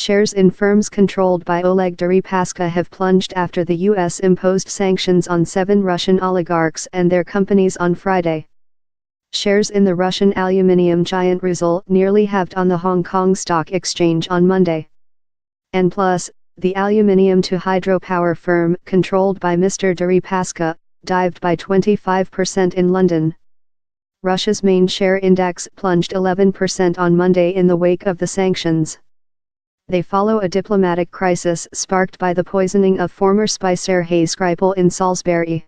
Shares in firms controlled by Oleg Deripaska have plunged after the U.S. imposed sanctions on 7 Russian oligarchs and their companies on Friday. Shares in the Russian aluminium giant Rusal nearly halved on the Hong Kong Stock Exchange on Monday. And plus, the aluminium to hydropower firm controlled by Mr. Deripaska dived by 25% in London. Russia's main share index plunged 11% on Monday in the wake of the sanctions. They follow a diplomatic crisis sparked by the poisoning of former spy Sergei Skripal in Salisbury.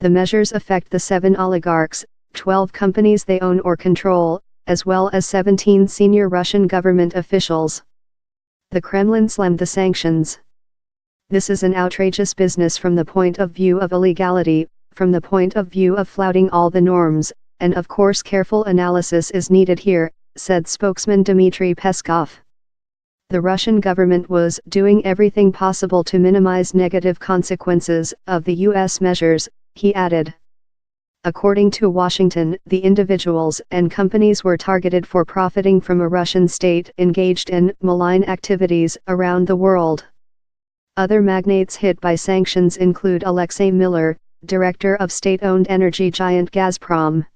The measures affect the 7 oligarchs, 12 companies they own or control, as well as 17 senior Russian government officials. The Kremlin slammed the sanctions. This is an outrageous business from the point of view of illegality, from the point of view of flouting all the norms, and of course careful analysis is needed here, said spokesman Dmitry Peskov. The Russian government was doing everything possible to minimize negative consequences of the U.S. measures, he added. According to Washington, the individuals and companies were targeted for profiting from a Russian state engaged in malign activities around the world. Other magnates hit by sanctions include Alexei Miller, director of state-owned energy giant Gazprom.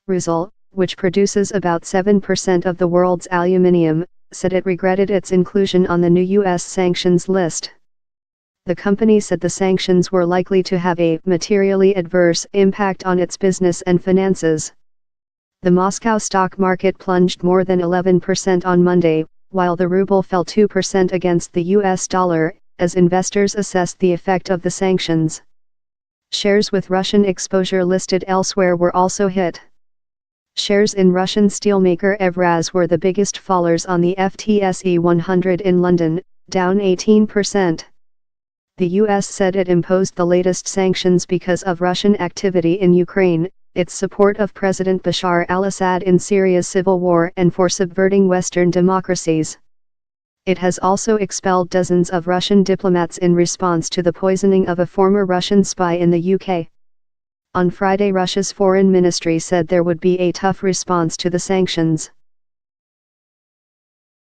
Rusal, which produces about 7% of the world's aluminium, said it regretted its inclusion on the new U.S. sanctions list. The company said the sanctions were likely to have a materially adverse impact on its business and finances. The Moscow stock market plunged more than 11% on Monday, while the ruble fell 2% against the U.S. dollar, as investors assessed the effect of the sanctions. Shares with Russian exposure listed elsewhere were also hit. Shares in Russian steelmaker Evraz were the biggest fallers on the FTSE 100 in London, down 18%. The U.S. said it imposed the latest sanctions because of Russian activity in Ukraine, its support of President Bashar al-Assad in Syria's civil war and for subverting Western democracies. It has also expelled dozens of Russian diplomats in response to the poisoning of a former Russian spy in the UK. On Friday, Russia's foreign ministry said there would be a tough response to the sanctions.